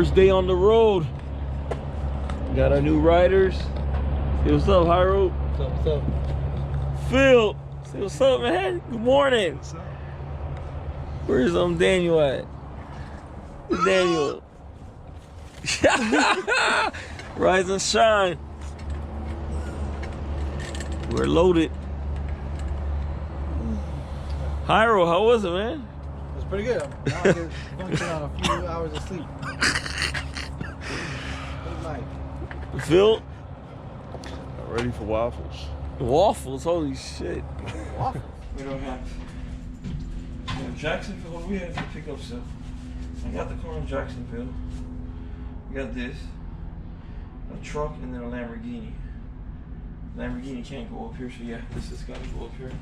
First day on the road. Got our new riders. Say what's up, Hyro. What's up, what's up? Phil, say what's up, man. Good morning. What's up? Where's Daniel at? Where's Daniel? Rise and shine. We're loaded. Hyro, how was it, man? It was pretty good. Now I get function on a few hours of sleep. Good night. Phil? I'm ready for waffles. Waffles, holy shit. Waffles? We don't have Jacksonville. We have to pick up stuff. I got the car in Jacksonville. We got this, a truck, and then a Lamborghini. Lamborghini can't go up here, so yeah, this has got to go up here.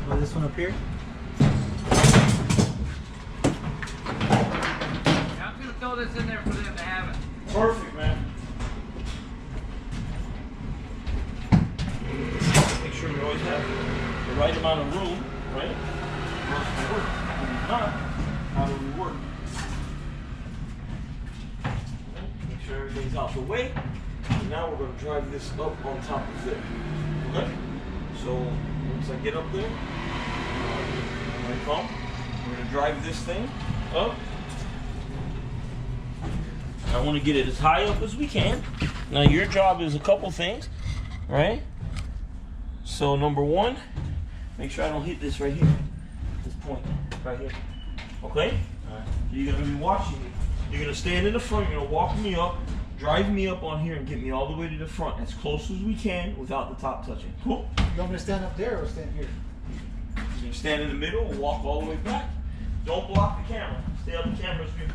Was this one up here? I'm gonna throw this in there for them to have it. Perfect, man. Make sure we always have the right amount of room, right? For us to work. If not, how do we work? Make sure everything's out the way. And now we're going to drive this up on top of it. Okay? So once I get up there, when I come, we're going to drive this thing up. I want to get it as high up as we can. Now your job is a couple things, right? So number one, make sure I don't hit this right here. This point, right here. Okay? Alright. You're gonna be watching me. You're gonna stand in the front, you're gonna walk me up, drive me up on here and get me all the way to the front as close as we can without the top touching. Cool? You want me to stand up there or stand here? You can stand in the middle and walk all the way back. Don't block the camera. Stay on the camera's view.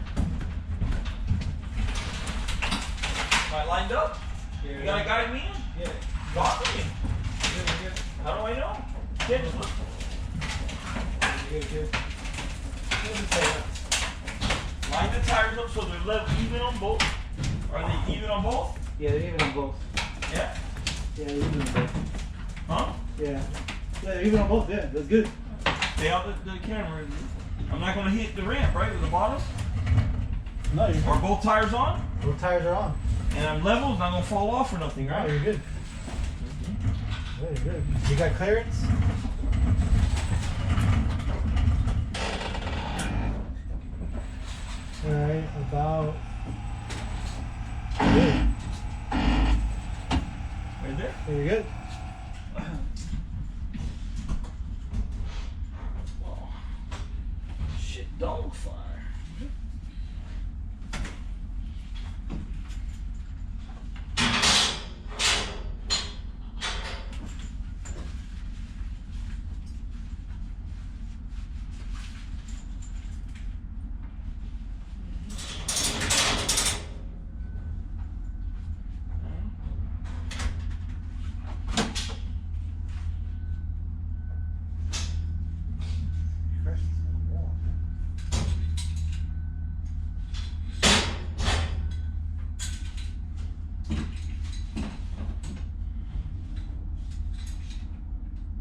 Am I lined up? Yeah. You gotta guide me in? Yeah. Walk me. Good. How do I know? Can't just look. Good. Line the tires up so they're level, even on both. Are they even on both? Yeah, they're even on both. Yeah. Yeah, they're even on both. Huh? Yeah. Yeah, they're even on both. Yeah, that's good. Stay out the camera. I'm not gonna hit the ramp, right, with the bottoms? No, you're Are both tires on? Both tires are on. And I'm level, it's not gonna fall off or nothing, No, right? you're good. Very good. You got clearance? Alright, about good. Right there? Very good. Oh. Shit, dog fire.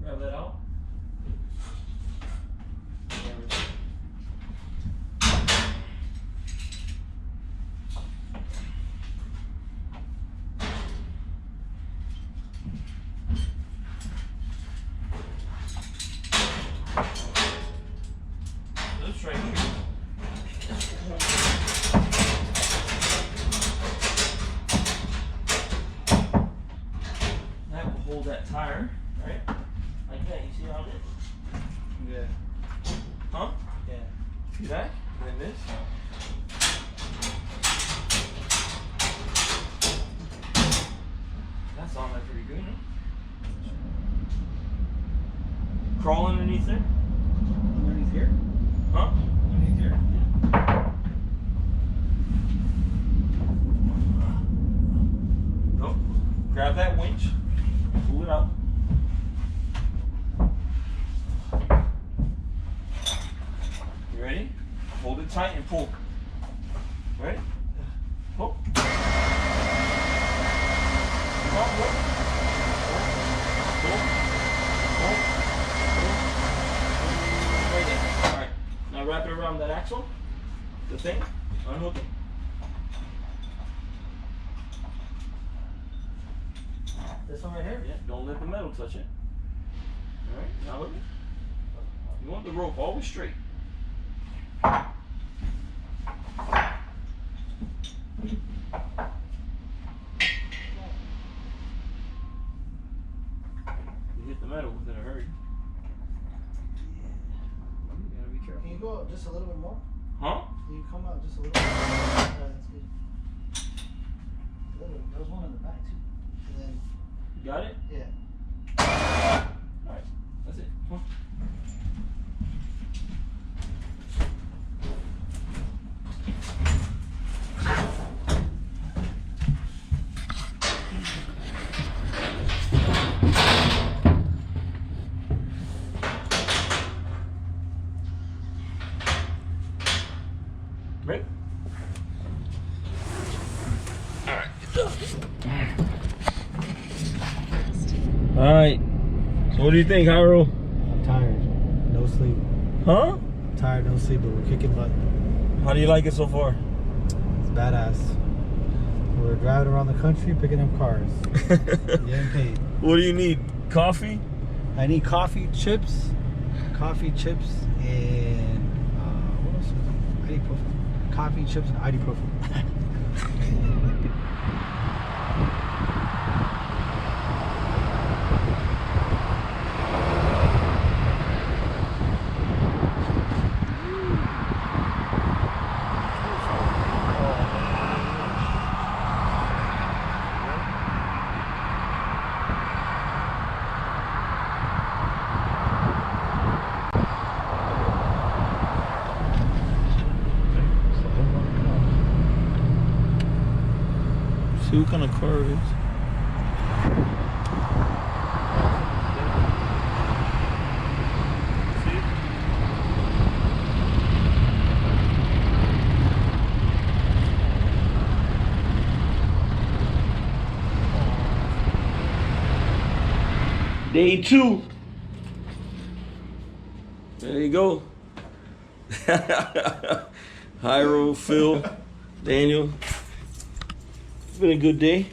Grab that out. This right here. That will hold that tire, right? Like that, you see how it is? Yeah. Huh? Yeah. See that? And then this. That's on there pretty good, huh? Crawl underneath there? Underneath here? Huh? Underneath here? Go. Grab that winch. Pull it out. You ready? Hold it tight and pull. Ready? Pull. Come on, go. Now wrap it around that axle. The thing. Unhook it. This one right here? Yeah, don't let the metal touch it. Alright, now look. You want the rope always straight. You hit the metal within a hurry. You gotta be careful. Can you go up just a little bit more? Huh? Can you come out just a little bit more? That's good. There was one in the back too. And then, You got it? yeah. Alright, that's it. Come on. Right? Alright, good job. Alright. So what do you think, Hyro? I'm tired. No sleep. Huh? I'm tired, no sleep, but we're kicking butt. How do you like it so far? It's badass. We're driving around the country picking up cars. Getting paid. What do you need? Coffee? I need coffee, chips, and what else? Ibuprofen. Coffee, chips, and ibuprofen. See what kind of car it is. Day 2. There you go. Hyro, Phil, Daniel. It's been a good day.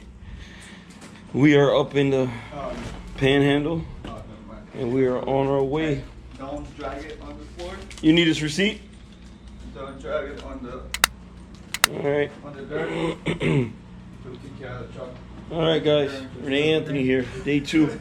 We are up in the Panhandle, and we are on our way. Don't drag it on the floor. You need this receipt? Don't drag it on the All right. dirt. We'll take care of the truck. All right, guys. Rene Anthony here. Day 2.